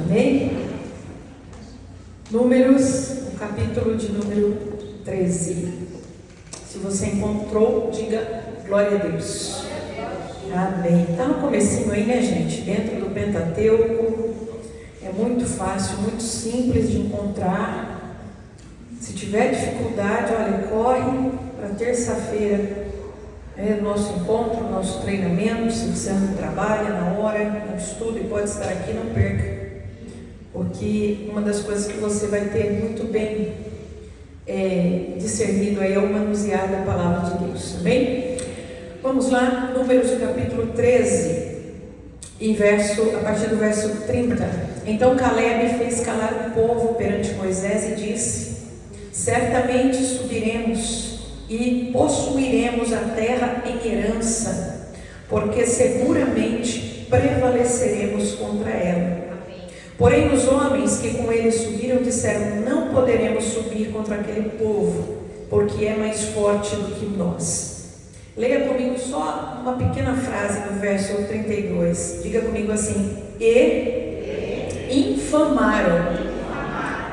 Amém? Números, o capítulo de número 13. Se você encontrou, diga glória a Deus. Amém. Está no comecinho aí, né, gente? Dentro do Pentateuco. É muito fácil, muito simples de encontrar. Se tiver dificuldade, olha, corre para terça-feira. Nosso encontro, nosso treinamento. Se você não trabalha na hora, não estuda e pode estar aqui, não perca. Porque uma das coisas que você vai ter muito bem discernido aí é o manusear da palavra de Deus. Amém? Vamos lá, Números capítulo 13, a partir do verso 30. Então Caleb fez calar o povo perante Moisés e disse: certamente subiremos e possuiremos a terra em herança, porque seguramente prevaleceremos contra ela. Porém os homens que com ele subiram disseram: não poderemos subir contra aquele povo, porque é mais forte do que nós. Leia comigo só uma pequena frase do verso 32. Diga comigo assim: e infamaram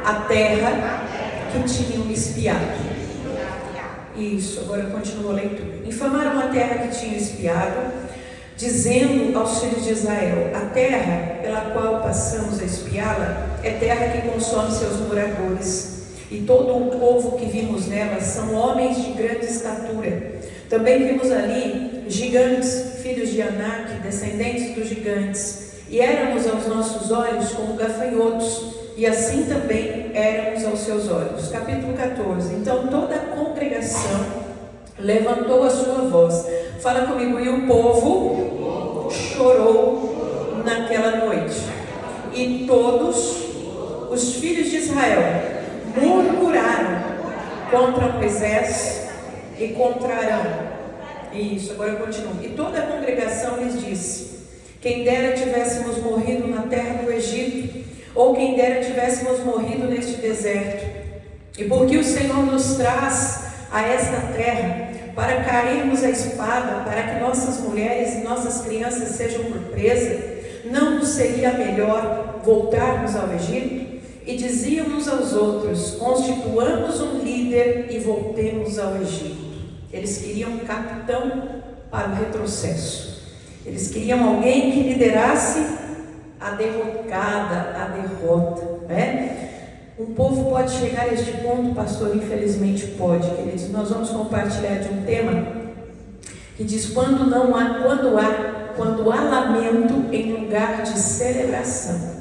a terra que tinham espiado. Isso, agora continua a leitura. Infamaram a terra que tinham espiado, dizendo aos filhos de Israel: a terra pela qual passamos a espiá-la é terra que consome seus moradores, e todo o povo que vimos nela são homens de grande estatura. Também vimos ali gigantes, filhos de Anak, descendentes dos gigantes, e éramos aos nossos olhos como gafanhotos, e assim também éramos aos seus olhos. Capítulo 14. Então toda a congregação levantou a sua voz. Fala comigo. E o povo chorou naquela noite, e todos os filhos de Israel murmuraram contra Moisés e contra Arão. Isso, agora eu continuo. E toda a congregação lhes disse: quem dera tivéssemos morrido na terra do Egito, ou quem dera tivéssemos morrido neste deserto. E porque o Senhor nos traz a esta terra para cairmos a espada, para que nossas mulheres e nossas crianças sejam por presa, não nos seria melhor voltarmos ao Egito? E diziam uns aos outros: constituamos um líder e voltemos ao Egito. Eles queriam um capitão para o retrocesso. Eles queriam alguém que liderasse a derrocada, a derrota, né? Um povo pode chegar a este ponto, pastor? Infelizmente pode, queridos. Nós vamos compartilhar de um tema que diz: quando há lamento em lugar de celebração.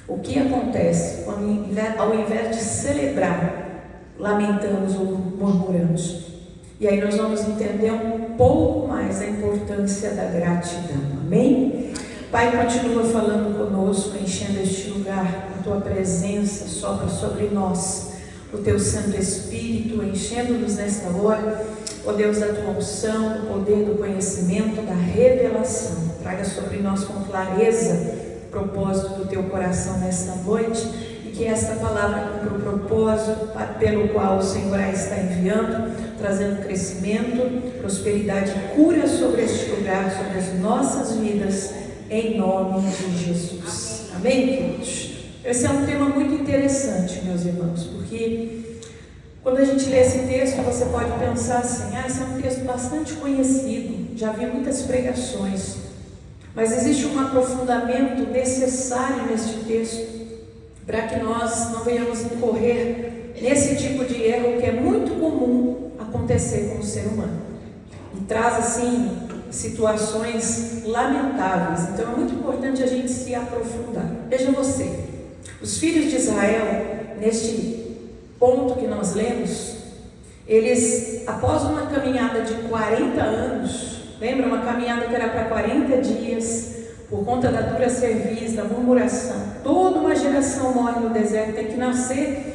O que acontece quando, ao invés de celebrar, lamentamos ou murmuramos? E aí nós vamos entender um pouco mais a importância da gratidão. Amém? Pai, continua falando conosco, enchendo este lugar com Tua presença, sopra sobre nós o Teu Santo Espírito, enchendo-nos nesta hora, ó Deus, da Tua unção, do poder, do conhecimento, da revelação. Traga sobre nós com clareza o propósito do Teu coração nesta noite, e que esta palavra cumpra o propósito pelo qual o Senhor a está enviando, trazendo crescimento, prosperidade e cura sobre este lugar, sobre as nossas vidas, em nome de Jesus. Amém, queridos? Esse é um tema muito interessante, meus irmãos, porque quando a gente lê esse texto, você pode pensar assim: esse é um texto bastante conhecido, já vi muitas pregações, mas existe um aprofundamento necessário neste texto, para que nós não venhamos incorrer nesse tipo de erro que é muito comum acontecer com o ser humano, e traz assim situações lamentáveis. Então é muito importante a gente se aprofundar. Veja você, os filhos de Israel, neste ponto que nós lemos, eles, após uma caminhada de 40 anos, lembra, uma caminhada que era para 40 dias, por conta da dura cerviz, da murmuração, toda uma geração morre no deserto, tem que nascer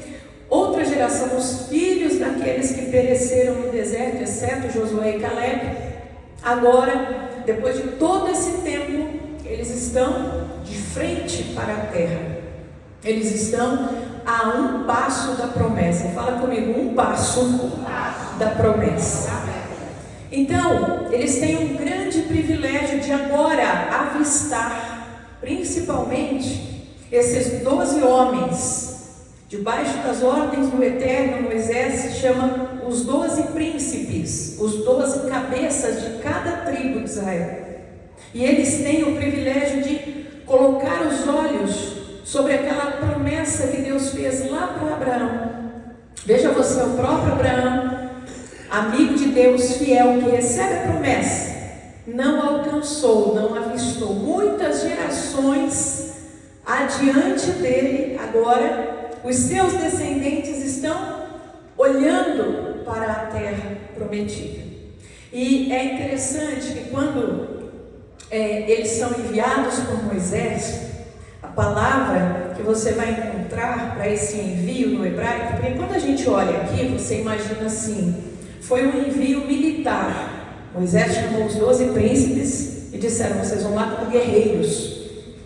outra geração, os filhos daqueles que pereceram no deserto, exceto Josué e Caleb. Agora, depois de todo esse tempo, eles estão de frente para a terra. Eles estão a um passo da promessa. Fala comigo, um passo da promessa. Então, eles têm um grande privilégio de agora avistar, principalmente, Esses 12 homens, debaixo das ordens do Eterno, Moisés se chama os 12 príncipes, os 12 cabeças de cada tribo de Israel. E eles têm o privilégio de colocar os olhos sobre aquela promessa que Deus fez lá para Abraão. Veja você, o próprio Abraão, amigo de Deus, fiel, que recebe a promessa, não alcançou, não avistou. Muitas gerações adiante dele, agora, os seus descendentes estão olhando para a terra prometida. E é interessante que quando eles são enviados por Moisés, a palavra que você vai encontrar para esse envio no hebraico, porque quando a gente olha aqui, você imagina assim, foi um envio militar. Moisés chamou os 12 príncipes e disseram: vocês vão lá como guerreiros,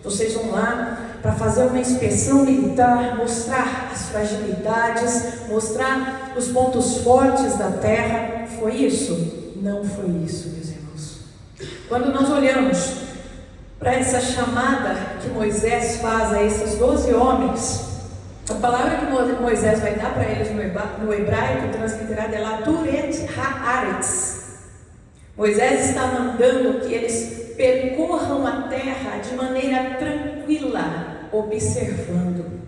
vocês vão lá para fazer uma inspeção militar, mostrar as fragilidades, mostrar os pontos fortes da terra. Foi isso? Não foi isso, meus irmãos. Quando nós olhamos para essa chamada que Moisés faz a esses 12 homens, a palavra que Moisés vai dar para eles no hebraico, transliterada, é Latur et haaretz. Moisés está mandando que eles percorram a terra de maneira tranquila, observando.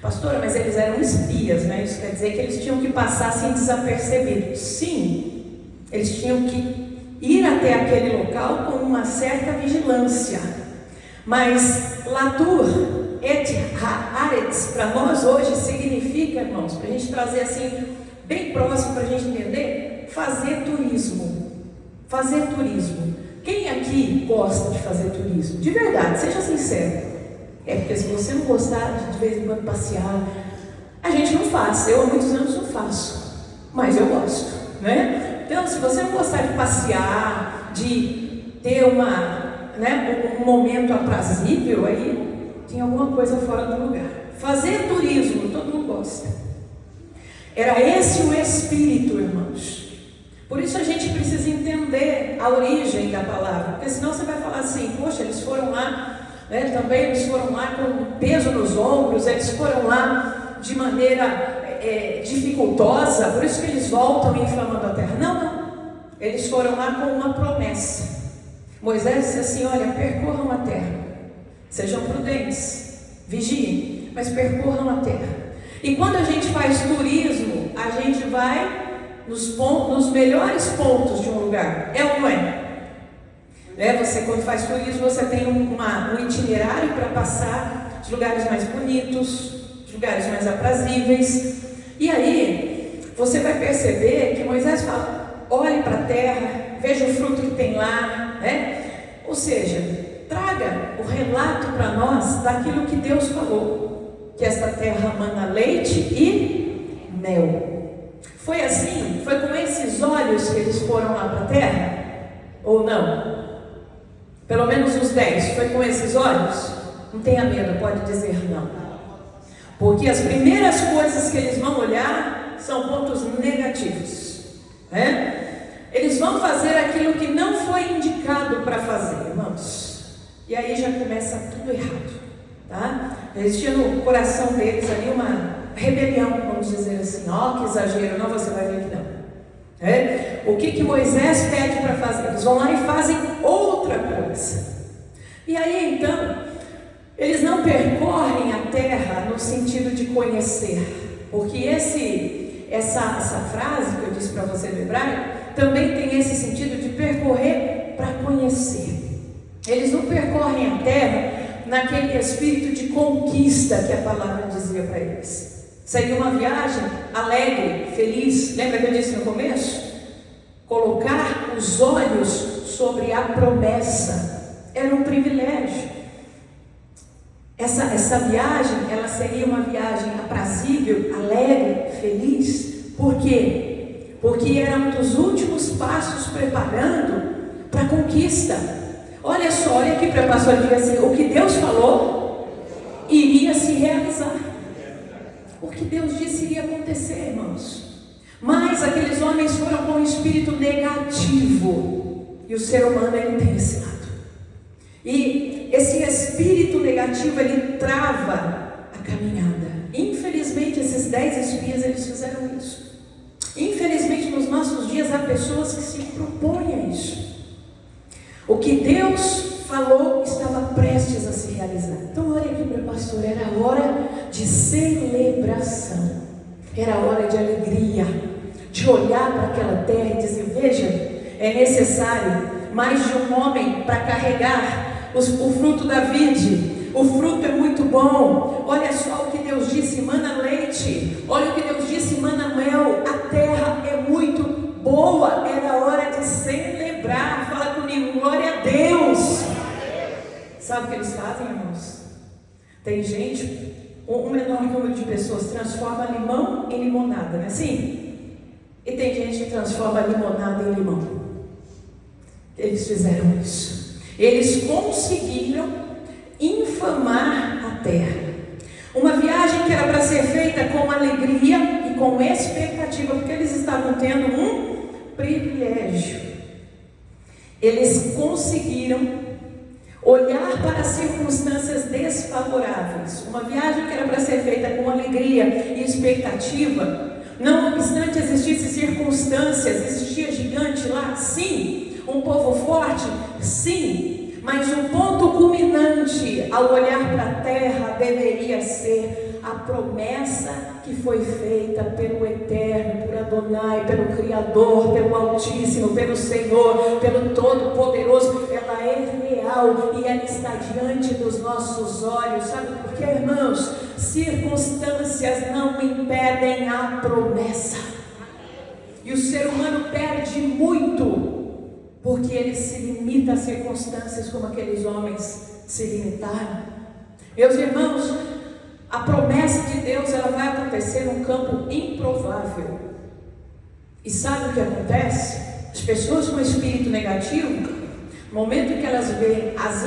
Pastora, mas eles eram espias, né? Isso quer dizer que eles tinham que passar assim desapercebidos. Sim, eles tinham que ir até aquele local com uma certa vigilância. Mas Latur et haaretz, para nós hoje, significa, irmãos, para a gente trazer assim, bem próximo para a gente entender, fazer turismo. Fazer turismo. Quem aqui gosta de fazer turismo? De verdade, seja sincero. É porque se você não gostar de vez em quando passear, a gente não faz. Eu há muitos anos não faço, mas eu gosto, né? Então, se você não gostar de passear, de ter um momento aprazível, aí tem alguma coisa fora do lugar. Fazer turismo, todo mundo gosta. Era esse o espírito, irmãos. Por isso a gente precisa entender a origem da palavra, porque senão você vai falar assim: poxa, eles foram lá, né, também eles foram lá com peso nos ombros, eles foram lá de maneira dificultosa, por isso que eles voltam inflamando a terra. Não, eles foram lá com uma promessa. Moisés disse assim: olha, percorram a terra, sejam prudentes, vigiem, mas percorram a terra. E quando a gente faz turismo, a gente vai nos melhores pontos de um lugar, é ou não é? Você, quando faz turismo, você tem um itinerário para passar os lugares mais bonitos, os lugares mais aprazíveis. E aí você vai perceber que Moisés fala: olhe para a terra, veja o fruto que tem lá, né? Ou seja, traga o relato para nós daquilo que Deus falou, que esta terra mana leite e mel. Foi assim? Foi com esses olhos que eles foram lá para a terra? Ou não? Pelo menos os 10, foi com esses olhos? Não tenha medo, pode dizer não. Porque as primeiras coisas que eles vão olhar são pontos negativos, né? Eles vão fazer aquilo que não foi indicado para fazer, irmãos. E aí já começa tudo errado, tá? Existia no coração deles ali uma rebelião, vamos dizer assim. Ó, que exagero, não, você vai ver que não. O que Moisés pede para fazer? Eles vão lá e fazem outra coisa. E aí então, eles não percorrem a terra no sentido de conhecer, porque essa frase que eu disse para você no hebraico também tem esse sentido de percorrer para conhecer. Eles não percorrem a terra naquele espírito de conquista que a palavra dizia para eles. Seria uma viagem alegre, feliz. Lembra que eu disse no começo? Colocar os olhos sobre a promessa era um privilégio. Essa viagem, ela seria uma viagem aprazível, alegre, feliz. Por quê? Porque era um dos últimos passos preparando para a conquista. Olha só, olha aqui para a pastora, diga assim: o que Deus falou iria se realizar. O que Deus disse iria acontecer, irmãos. Mas aqueles homens foram com um espírito negativo. E o ser humano, ele tem esse lado. E esse espírito negativo, ele trava caminhada. Infelizmente, esses 10 espias, eles fizeram isso. Infelizmente, nos nossos dias, há pessoas que se propõem a isso. O que Deus falou estava prestes a se realizar. Então, olha aqui para o pastor, era hora de celebração, era hora de alegria, de olhar para aquela terra e dizer: veja, é necessário mais de um homem para carregar o fruto da vide. O fruto é muito bom. Olha só o que Deus disse: mana leite. Olha o que Deus disse: mana mel. A terra é muito boa. Era hora de celebrar. Fala comigo, glória a Deus. Sabe o que eles fazem, irmãos? Tem gente, um menor número de pessoas transforma limão em limonada, não é assim? E tem gente que transforma limonada em limão. Eles fizeram isso. Eles conseguiram infamar a terra. Uma viagem que era para ser feita com alegria e com expectativa, porque eles estavam tendo um privilégio. Eles conseguiram olhar para as circunstâncias desfavoráveis. Uma viagem que era para ser feita com alegria e expectativa. Não obstante existissem circunstâncias, existia gigante lá, sim. Um povo forte, sim. Mas o ponto culminante ao olhar para a terra deveria ser a promessa que foi feita pelo Eterno, por Adonai, pelo Criador, pelo Altíssimo, pelo Senhor, pelo Todo-Poderoso. Ela é real e ela está diante dos nossos olhos. Sabe por quê, irmãos? Circunstâncias não impedem a promessa. E o ser humano perde muito porque ele se limita a circunstâncias como aqueles homens se limitaram. Meus irmãos, a promessa de Deus, ela vai acontecer num campo improvável. E sabe o que acontece? As pessoas com espírito negativo, no momento que elas veem as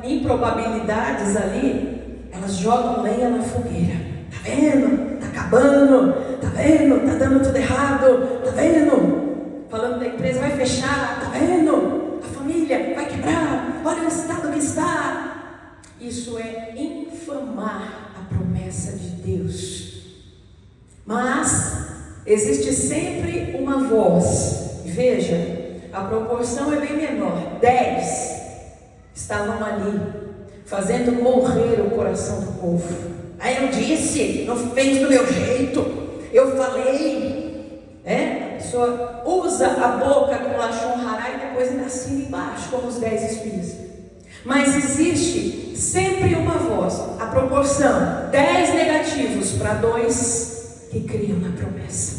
improbabilidades ali, elas jogam lenha na fogueira. Tá vendo? Tá acabando. Tá vendo? Tá dando tudo errado. Tá vendo? Falando da empresa, vai fechar, tá vendo? A família vai quebrar, olha o estado que está. Isso é infamar a promessa de Deus. Mas existe sempre uma voz. Veja, a proporção é bem menor. 10 estavam ali, fazendo morrer o coração do povo. Aí eu disse, não fez do meu jeito, eu falei. A pessoa usa a boca com lashon hará e depois ainda assina embaixo, como os 10 espias. Mas existe sempre uma voz, a proporção 10 negativos para 2 que criam na promessa.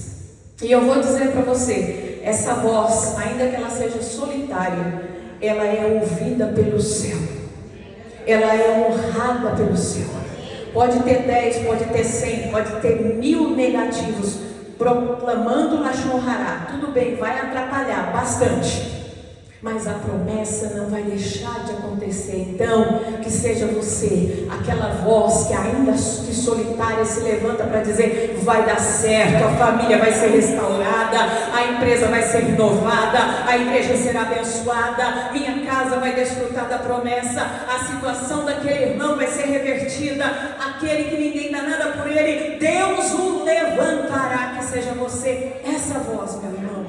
E eu vou dizer para você, essa voz, ainda que ela seja solitária, ela é ouvida pelo céu, ela é honrada pelo céu. Pode ter 10, pode ter 100, pode ter 1000 negativos proclamando lashon hará, tudo bem, vai atrapalhar bastante, mas a promessa não vai deixar de acontecer. Então, que seja você aquela voz que ainda que solitária se levanta para dizer: vai dar certo, a família vai ser restaurada, a empresa vai ser renovada, a igreja será abençoada, minha casa vai desfrutar da promessa, a situação daquele irmão vai ser revertida, aquele que ninguém dá nada por ele, Deus o levantará. Que seja você essa voz, meu irmão.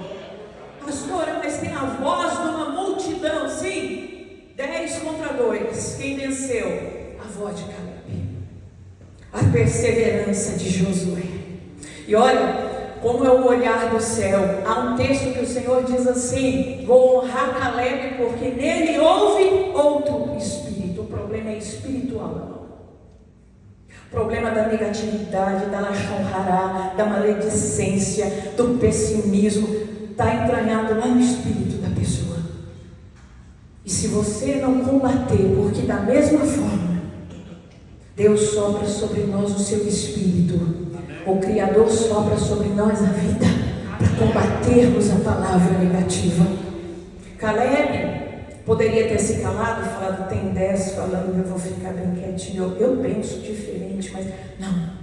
Pastora, mas tem a voz de uma multidão. Sim, 10 contra 2. Quem venceu? A voz de Caleb, a perseverança de Josué. E olha como é o olhar do céu. Há um texto que o Senhor diz assim: vou honrar Caleb porque nele houve outro espírito. O problema é espiritual. O problema da negatividade, da lashon hará, da maledicência, do pessimismo, está entranhado lá no espírito da pessoa. E se você não combater, porque da mesma forma Deus sopra sobre nós o seu espírito, o Criador sopra sobre nós a vida, para combatermos a palavra negativa. Caleb poderia ter se calado e falado: tem 10 falando, eu vou ficar bem quietinho, eu penso diferente, mas não.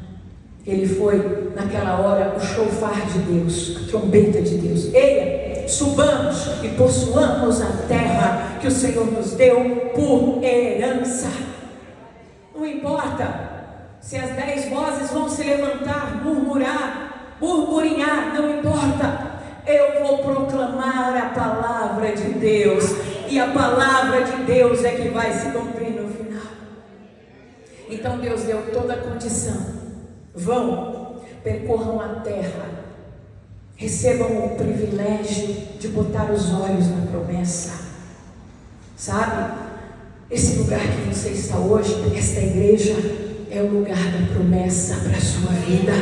Ele foi, naquela hora, o shofar de Deus, a trombeta de Deus. Eia, subamos e possuamos a terra que o Senhor nos deu por herança. Não importa Se as 10 vozes vão se levantar, murmurar, burburinhar, não importa. Eu vou proclamar a palavra de Deus. E a palavra de Deus é que vai se cumprir no final. Então Deus deu toda a condição. Vão, percorram a terra. Recebam o privilégio de botar os olhos na promessa. Sabe? Esse lugar que você está hoje, esta igreja, é o lugar da promessa para a sua vida.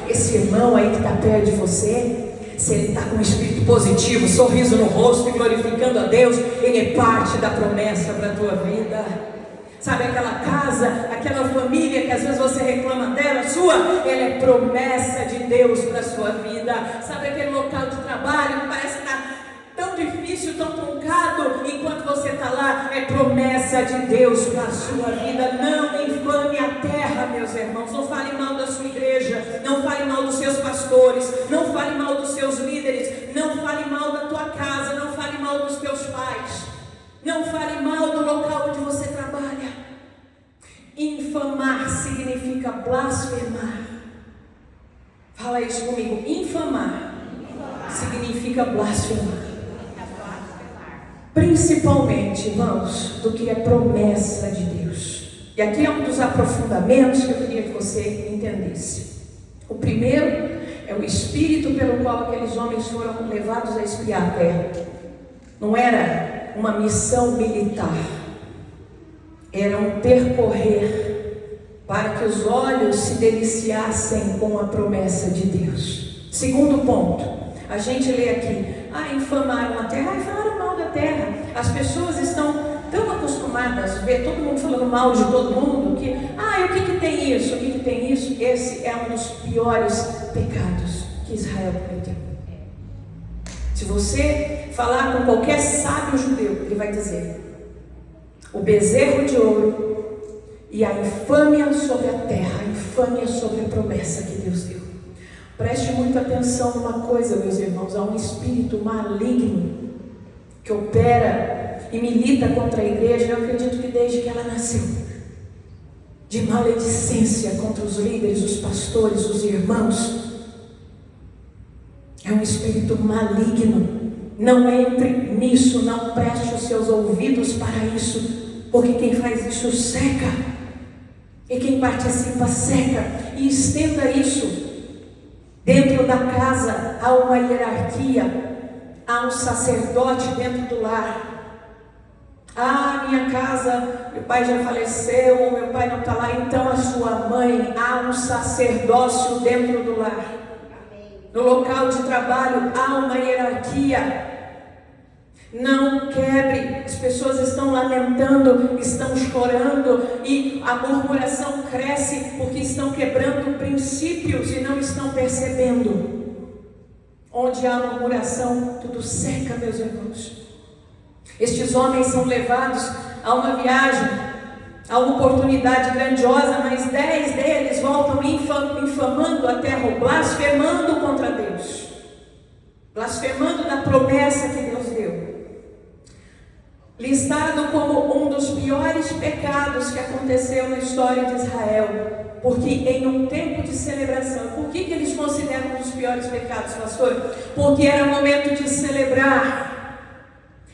Esse irmão aí que está perto de você, se ele está com um espírito positivo, sorriso no rosto e glorificando a Deus, ele é parte da promessa para a tua vida. Sabe aquela casa, aquela família que às vezes você reclama dela, sua, ela é promessa de Deus para a sua vida. Sabe aquele local de trabalho que parece estar tão difícil, tão truncado, enquanto você está lá, é promessa de Deus para a sua vida. Não infame a terra, meus irmãos. Não fale mal da sua igreja, não fale mal dos seus pastores, não fale mal dos seus líderes, não fale mal da tua casa, não fale mal dos teus pais, não fale mal do local onde você trabalha. Infamar significa blasfemar. Fala isso comigo. Infamar significa blasfemar. Principalmente, irmãos, do que é promessa de Deus. E aqui é um dos aprofundamentos que eu queria que você entendesse. O primeiro é o espírito pelo qual aqueles homens foram levados a espiar a terra. Não era uma missão militar, era um percorrer para que os olhos se deliciassem com a promessa de Deus. Segundo ponto, a gente lê aqui, infamaram a terra, falaram mal da terra. As pessoas estão tão acostumadas a ver todo mundo falando mal de todo mundo, que, o que tem isso, o que tem isso. Esse é um dos piores pecados que Israel cometeu. Se você falar com qualquer sábio judeu, ele vai dizer, o bezerro de ouro e a infâmia sobre a terra, a infâmia sobre a promessa que Deus deu. Preste muita atenção numa coisa, meus irmãos, há um espírito maligno que opera e milita contra a igreja, eu acredito que desde que ela nasceu, de maledicência contra os líderes, os pastores, os irmãos. É um espírito maligno. Não entre nisso, não preste os seus ouvidos para isso, porque quem faz isso seca, e quem participa seca. E estenda isso. Dentro da casa há uma hierarquia, há um sacerdote dentro do lar. Minha casa, meu pai já faleceu, meu pai não está lá, então a sua mãe, há um sacerdócio dentro do lar. No local de trabalho há uma hierarquia. Não quebre, as pessoas estão lamentando, estão chorando e a murmuração cresce porque estão quebrando princípios e não estão percebendo. Onde há murmuração, tudo seca, meus irmãos. Estes homens são levados a uma viagem, a uma oportunidade grandiosa, mas 10 deles voltam infamando a terra, ou blasfemando contra Deus, blasfemando da promessa que Deus deu. Listado como um dos piores pecados que aconteceu na história de Israel, porque em um tempo de celebração, por que eles consideram um dos piores pecados, pastor? Porque era momento de celebrar,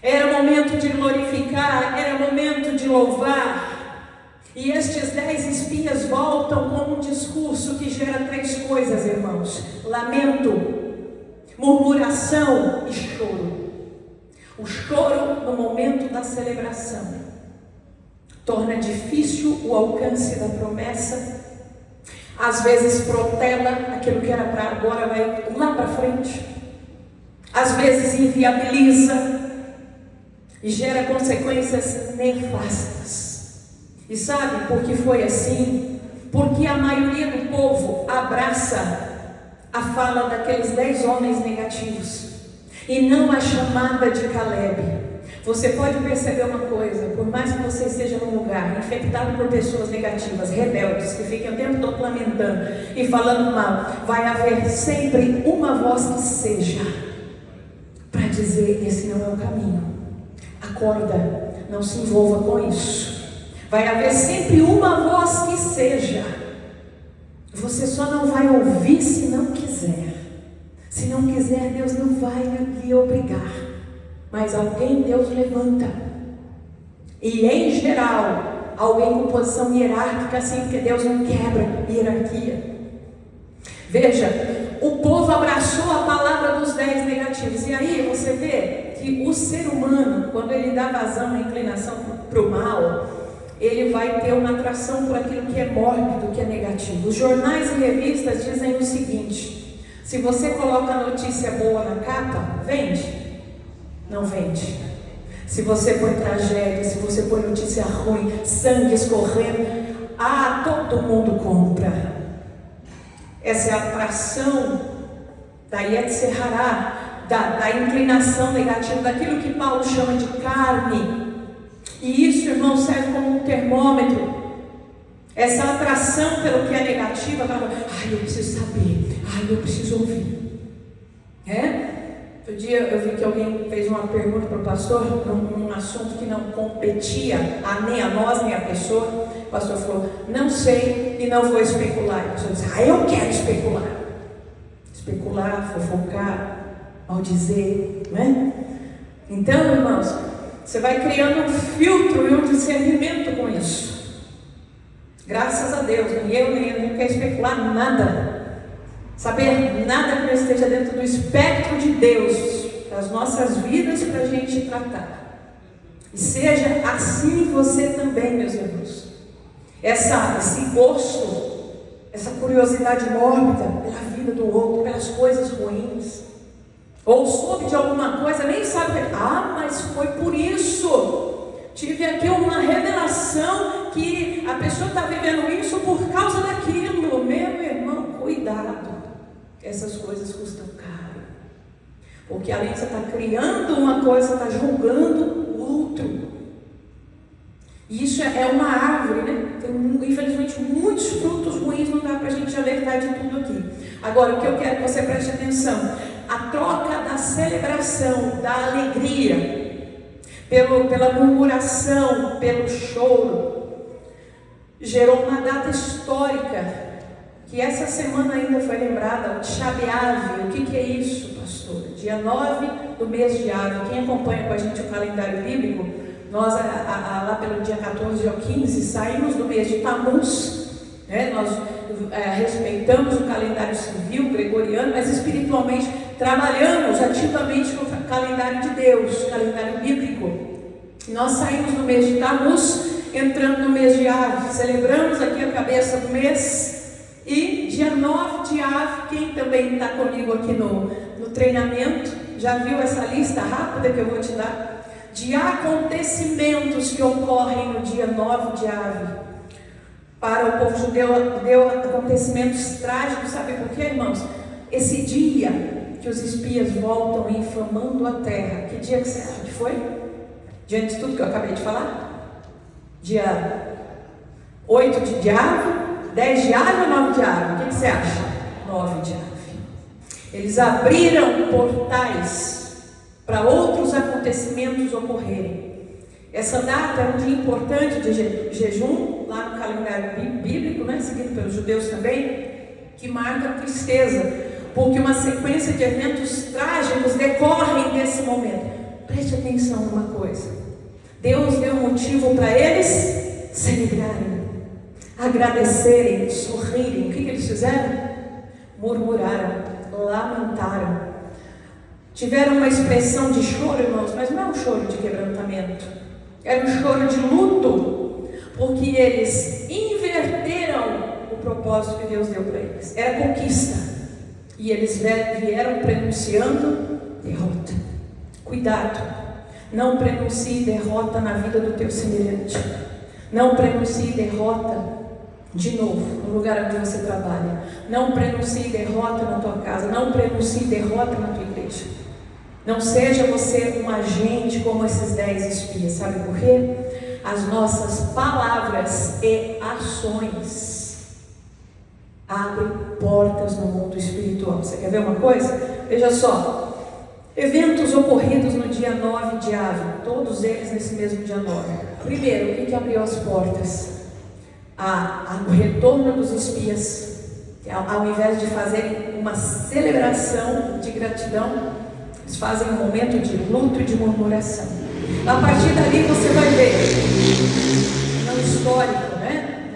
era momento de glorificar, era momento de louvar, e estes 10 espias voltam com um discurso que gera 3 coisas, irmãos: lamento, murmuração e choro. O choro no momento da celebração torna difícil o alcance da promessa, às vezes protela aquilo que era para agora, vai lá para frente, às vezes inviabiliza e gera consequências nefastas. E sabe por que foi assim? Porque a maioria do povo abraça a fala daqueles 10 homens negativos e não a chamada de Caleb. Você pode perceber uma coisa: por mais que você esteja num lugar infectado por pessoas negativas, rebeldes, que ficam o tempo todo lamentando e falando mal, vai haver sempre uma voz que seja para dizer: esse não é o caminho, acorda, não se envolva com isso. Vai haver sempre uma voz que seja Você só não vai ouvir se não quiser. Se não quiser, Deus não vai lhe obrigar. Mas alguém Deus levanta. E em geral, alguém com posição hierárquica, assim, porque Deus não quebra hierarquia. Veja, o povo abraçou a palavra dos 10 negativos. E aí você vê que o ser humano, quando ele dá vazão à inclinação para o mal, ele vai ter uma atração por aquilo que é mórbido, que é negativo. Os jornais e revistas dizem o seguinte: se você coloca notícia boa na capa, vende? Não vende. Se você põe tragédia, se você põe notícia ruim, sangue escorrendo, todo mundo compra. Essa é a atração da Yetzer Hará, da inclinação negativa, daquilo que Paulo chama de carne. E isso, irmão, serve como um termômetro. Essa atração pelo que é negativo, eu preciso saber, eu preciso ouvir. Outro dia eu vi que alguém fez uma pergunta para o pastor, num assunto que não competia nem a nós, nem a pessoa. O pastor falou: não sei e não vou especular. E a pessoa disse: eu quero especular. Especular, fofocar, maldizer, né? Então, irmãos, você vai criando um filtro e um discernimento com isso. Graças a Deus, nem eu quero especular nada. Saber nada que não esteja dentro do espectro de Deus, das nossas vidas, para a gente tratar. E seja assim você também, meus irmãos. Esse gosto, essa curiosidade mórbida pela vida do outro, pelas coisas ruins. Ou soube de alguma coisa, nem sabe, mas foi por isso. Tive aqui uma revelação que a pessoa está vivendo isso por causa daquilo. Meu irmão, cuidado. Essas coisas custam caro. Porque além de você estar criando uma coisa, você está julgando o outro. E isso é uma árvore, né? Tem, infelizmente, muitos frutos ruins, não dá para a gente alertar de tudo aqui. Agora, o que eu quero que você preste atenção: a troca da celebração, da alegria, pela murmuração, pelo choro, gerou uma data histórica, que essa semana ainda foi lembrada, o Tisha B'Av. O que é isso, pastor? Dia 9 do mês de Av. Quem acompanha com a gente o calendário bíblico, nós lá pelo dia 14 ou 15 saímos do mês de Tammuz, né? Nós respeitamos o calendário civil gregoriano, mas espiritualmente trabalhamos ativamente com o calendário de Deus, o calendário bíblico. Nós saímos do mês de Tammuz, entrando no mês de Av. Celebramos aqui a cabeça do mês. E dia 9 de Av, quem também está comigo aqui no treinamento, já viu essa lista rápida que eu vou te dar? De acontecimentos que ocorrem no dia 9 de Av. Para o povo judeu, deu acontecimentos trágicos, sabe por quê, irmãos? Esse dia que os espias voltam infamando a terra, que dia que você acha que foi? Diante de tudo que eu acabei de falar? Dia 8 de Av? 10 de Av ou 9 de Av? O que você acha? 9 de Av. Eles abriram portais para outros acontecimentos ocorrerem. Essa data é um dia importante de jejum, lá no calendário bíblico, né, seguido pelos judeus também, que marca a tristeza, porque uma sequência de eventos trágicos decorrem nesse momento. Preste atenção numa coisa: Deus deu um motivo para eles celebrarem, agradecerem, sorrirem. O que eles fizeram? Murmuraram, lamentaram, tiveram uma expressão de choro, irmãos, mas não é um choro de quebrantamento, era um choro de luto, porque eles inverteram o propósito que Deus deu para eles. Era conquista, e eles vieram prenunciando derrota. Cuidado, não prenuncie derrota na vida do teu semelhante. Não prenuncie derrota de novo no lugar onde você trabalha. Não prenuncie derrota na tua casa. Não prenuncie derrota na tua igreja. Não seja você um agente como esses 10 espias. Sabe por quê? As nossas palavras e ações abrem portas no mundo espiritual. Você quer ver uma coisa? Veja só. Eventos ocorridos no dia 9 de Av, todos eles nesse mesmo dia 9. Primeiro, o que abriu as portas? O retorno dos espias, Ao invés de fazerem uma celebração de gratidão, eles fazem um momento de luto e de murmuração. A partir dali você vai ver, no histórico, né?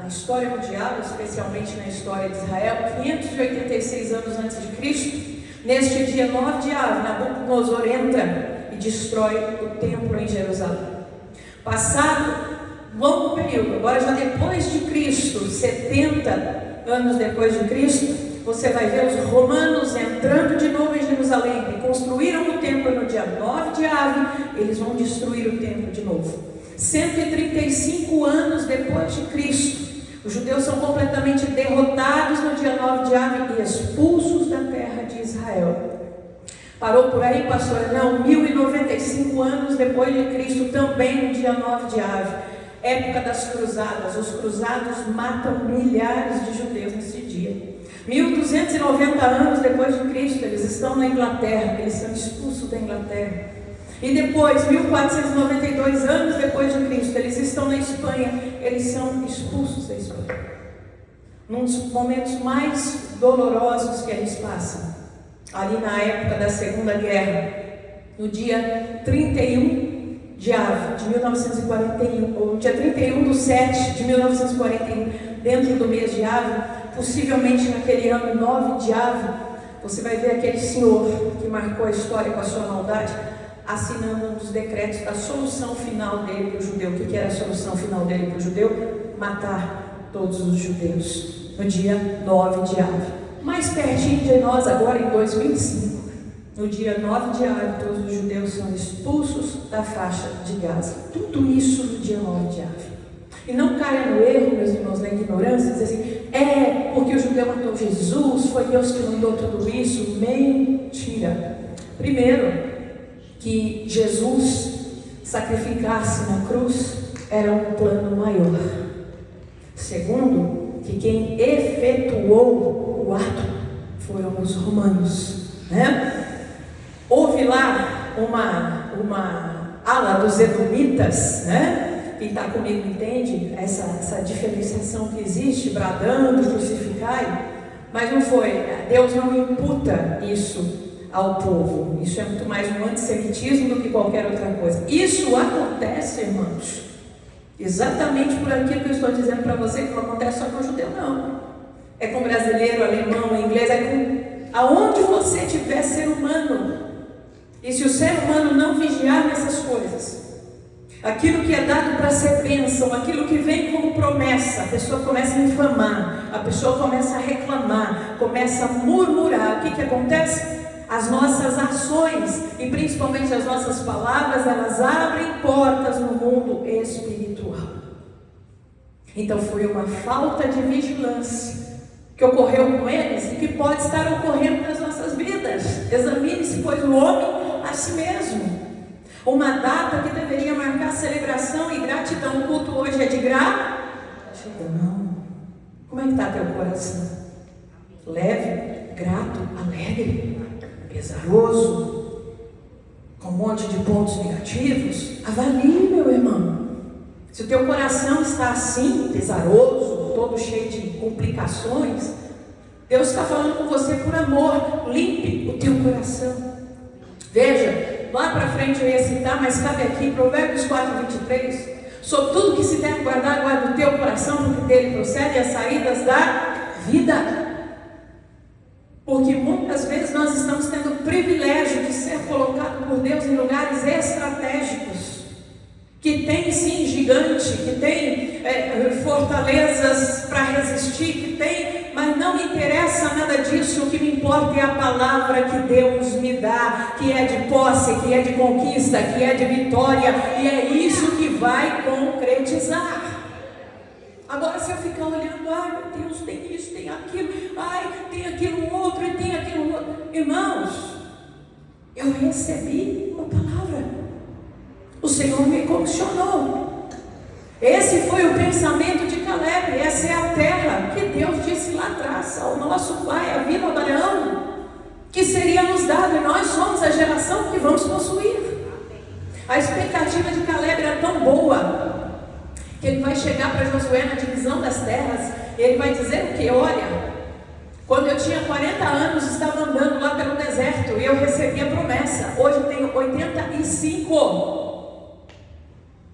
na história mundial, especialmente na história de Israel, 586 anos antes de Cristo, neste dia 9 de Av, Nabucodonosor entra e destrói o templo em Jerusalém. Passado longo período, agora já depois de Cristo, 70 anos depois de Cristo, você vai ver os romanos entrando de novo em Jerusalém, e construíram o templo no dia 9 de Av, eles vão destruir o templo de novo. 135 anos depois de Cristo, os judeus são completamente derrotados no dia 9 de Av e expulsos da terra de Israel. Parou por aí, pastora? Não, 1095 anos depois de Cristo, também no dia 9 de Av, época das cruzadas. Os cruzados matam milhares de judeus nesse dia. 1290 anos depois de Cristo, eles estão na Inglaterra, eles são expulsos da Inglaterra. E depois, 1492 anos depois de Cristo, eles estão na Espanha, eles são expulsos da Espanha. Num dos momentos mais dolorosos que eles passam, ali na época da Segunda Guerra, no dia 31 de Av, de 1941, ou dia 31 de 7 de 1941, dentro do mês de Av, possivelmente naquele ano 9 de Av, você vai ver aquele senhor que marcou a história com a sua maldade, assinando um dos decretos da solução final dele para o judeu. O que era a solução final dele para o judeu? Matar todos os judeus, no dia 9 de Av. Mais pertinho de nós, agora em 2005, no dia 9 de Av, todos os judeus são expulsos da faixa de Gaza. Tudo isso no dia 9 de Av. E não caia no erro, meus irmãos, na ignorância, dizer assim, porque o judeu matou Jesus, foi Deus que mandou tudo isso. Mentira. Primeiro, que Jesus sacrificasse na cruz era um plano maior. Segundo, que quem efetuou o ato foram os romanos, né? Houve lá uma ala dos edomitas, né? Quem está comigo entende essa diferenciação que existe, bradando, crucificai, mas não foi, Deus não imputa isso ao povo. Isso é muito mais um antissemitismo do que qualquer outra coisa. Isso acontece, irmãos, exatamente por aquilo que eu estou dizendo para você, que não acontece só com o judeu, não. É com brasileiro, alemão, inglês, é com aonde você tiver ser humano. E se o ser humano não vigiar nessas coisas, aquilo que é dado para ser bênção, aquilo que vem como promessa, a pessoa começa a infamar, a pessoa começa a reclamar, começa a murmurar. O que acontece? As nossas ações, e principalmente as nossas palavras, elas abrem portas no mundo espiritual. Então foi uma falta de vigilância que ocorreu com eles e que pode estar ocorrendo nas nossas vidas. Examine-se, pois, o homem a si mesmo. Uma data que deveria marcar celebração e gratidão. O culto hoje é de gratidão. Como é que está teu coração? Leve, grato, alegre, pesaroso, com um monte de pontos negativos? Avalie, meu irmão. Se o teu coração está assim, pesaroso, todo cheio de complicações, Deus está falando com você por amor. Limpe o teu coração. Veja, lá para frente eu ia citar, mas cabe aqui, Provérbios 4:23, sobre tudo que se deve guardar, guarda o teu coração, porque dele procede as saídas da vida. Porque muitas vezes nós estamos tendo o privilégio de ser colocado por Deus em lugares estratégicos, que tem sim gigante, que tem fortalezas para resistir, que tem, mas não me interessa nada disso. O que me importa é a palavra que Deus me dá, que é de posse, que é de conquista, que é de vitória, e é isso que vai concretizar. Agora, se eu ficar olhando, ai meu Deus, tem isso, tem aquilo, ai, tem aquilo outro, e tem aquilo outro. Irmãos, eu recebi uma palavra, o Senhor me comissionou. Esse foi o pensamento de Caleb. Essa é a terra que Deus disse lá atrás ao nosso pai, a Vila Abraão, que seria nos dado, e nós somos a geração que vamos possuir. A expectativa de Caleb era tão boa, que ele vai chegar para Josué na divisão das terras, ele vai dizer o que? Olha, Quando eu tinha 40 anos, estava andando lá pelo deserto e eu recebi a promessa. Hoje eu tenho 85.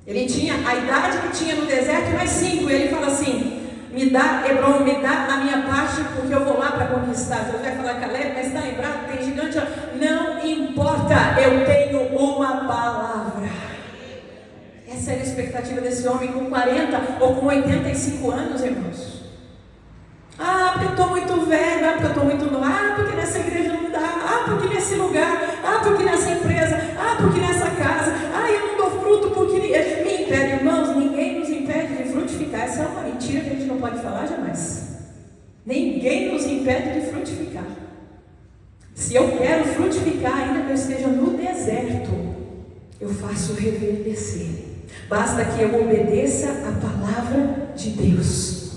Ele tinha a idade que tinha no deserto mais 5. E ele fala assim: me dá, Hebron, me dá a minha parte, porque eu vou lá para conquistar. Deus vai falar: Caleb, mas está lembrado, tem gigante. Não importa, eu tenho uma palavra. Essa era a expectativa desse homem com 40 ou com 85 anos, irmãos. Ah, porque eu estou muito velho, porque eu estou muito novo, porque nessa igreja não dá, porque nesse lugar, porque nessa empresa, porque nessa casa, eu não dou fruto porque me impede. Irmãos, ninguém nos impede de frutificar. Essa é uma mentira que a gente não pode falar jamais. Ninguém nos impede de frutificar. Se eu quero frutificar, ainda que eu esteja no deserto, eu faço reverdecer. Basta que eu obedeça a palavra de Deus.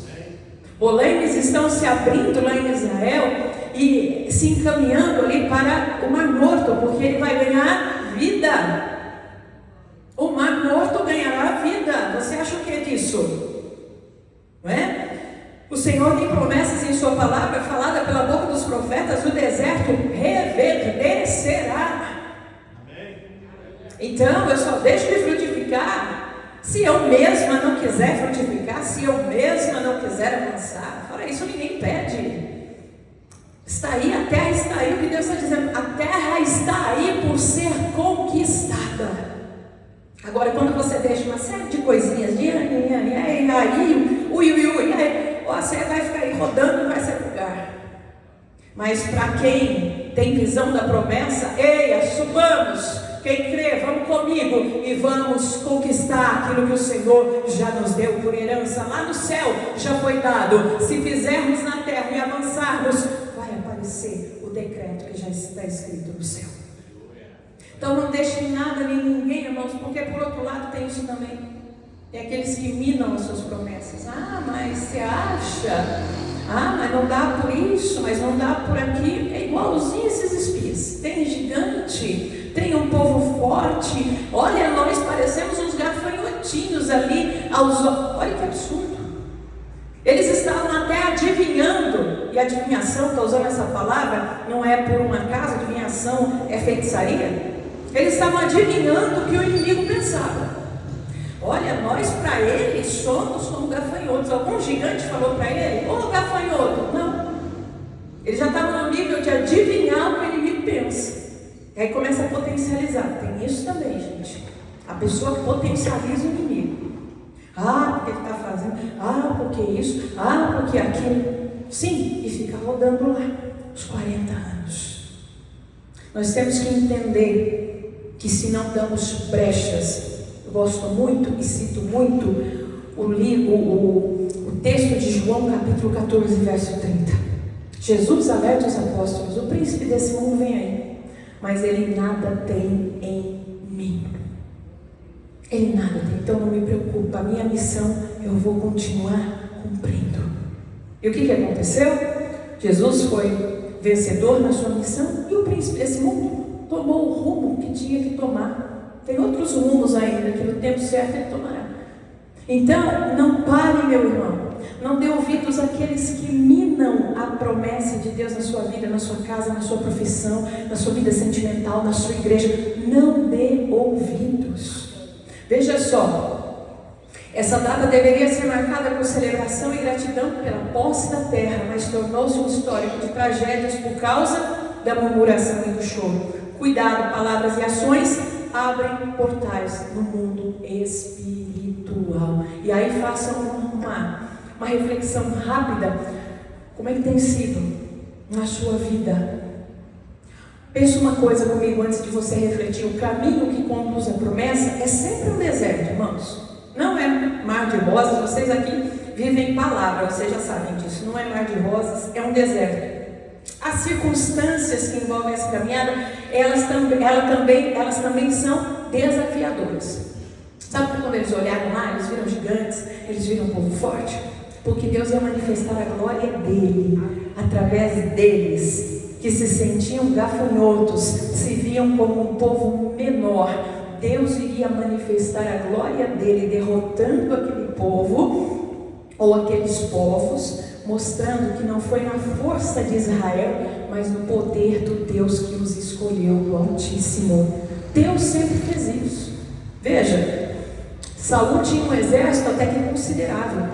Bolaimes estão se abrindo lá em Israel e se encaminhando ali para o Mar Morto, porque ele vai ganhar vida. O Mar Morto ganhará vida. Você acha o que é disso? Não é? O Senhor tem promessas em sua palavra, falada pela boca dos profetas: o deserto reverdecerá. Então eu só deixo de frutificar se eu mesma não quiser frutificar, se eu mesma não quiser avançar. Fora isso, ninguém pede. Está aí, a terra está aí. O que Deus está dizendo? A terra está aí por ser conquistada. Agora, quando você deixa uma série de coisinhas de você vai ficar aí rodando e vai ser lugar. Mas para quem tem visão da promessa, subamos. Quem crê, vamos comigo e vamos conquistar aquilo que o Senhor já nos deu por herança. Lá no céu já foi dado. Se fizermos na terra e avançarmos, vai aparecer o decreto que já está escrito no céu. Então não deixe nada nem ninguém, irmãos, porque por outro lado tem isso também. Tem aqueles que minam as suas promessas. Mas você acha? Mas não dá por isso, mas não dá por aqui. É igualzinho esses espias. Tem gigante, tem um povo forte. Olha, nós parecemos uns gafanhotinhos ali. Olha que absurdo. Eles estavam até adivinhando. E adivinhação, estou usando essa palavra, não é por um acaso. Adivinhação é feitiçaria. Eles estavam adivinhando o que o inimigo pensava. Olha, nós para ele somos como gafanhotos. Algum gigante falou para ele: gafanhoto. Não. Ele já estava no nível de adivinhar o que o inimigo pensa. E aí começa a potencializar. Tem isso também, gente. A pessoa potencializa o inimigo. Porque ele está fazendo. Porque isso. Porque aquilo. Sim, e fica rodando lá os 40 anos. Nós temos que entender que se não damos brechas. Eu gosto muito e cito muito o texto de João, capítulo 14, verso 30. Jesus alerta os apóstolos: o príncipe desse mundo vem aí, mas ele nada tem em mim. Ele nada tem, então não me preocupa. A minha missão eu vou continuar cumprindo. E o que aconteceu? Jesus foi vencedor na sua missão e o príncipe desse mundo tomou o rumo que tinha que tomar. Tem outros rumos ainda, que no tempo certo ele tomará. Então, não pare, meu irmão. Não dê ouvidos àqueles que minam a promessa de Deus na sua vida, na sua casa, na sua profissão, na sua vida sentimental, na sua igreja. Não dê ouvidos. Veja só, essa data deveria ser marcada por celebração e gratidão pela posse da terra, mas tornou-se um histórico de tragédias por causa da murmuração e do choro. Cuidado, palavras e ações abrem portais no mundo espiritual. E aí façam uma reflexão rápida. Como é que tem sido na sua vida? Pense uma coisa comigo antes de você refletir. O caminho que conduz à promessa é sempre um deserto, irmãos. Não é mar de rosas. Vocês aqui vivem palavra, vocês já sabem disso. Não é mar de rosas, é um deserto. As circunstâncias que envolvem essa caminhada, elas também são desafiadoras. Sabe que quando eles olharam lá, eles viram gigantes, eles viram um povo forte? Porque Deus ia manifestar a glória dele, através deles, que se sentiam gafanhotos, se viam como um povo menor. Deus iria manifestar a glória dele, derrotando aquele povo, ou aqueles povos, mostrando que não foi na força de Israel, mas no poder do Deus que os escolheu, do Altíssimo. Deus sempre fez isso. Veja, Saul tinha um exército até que considerável.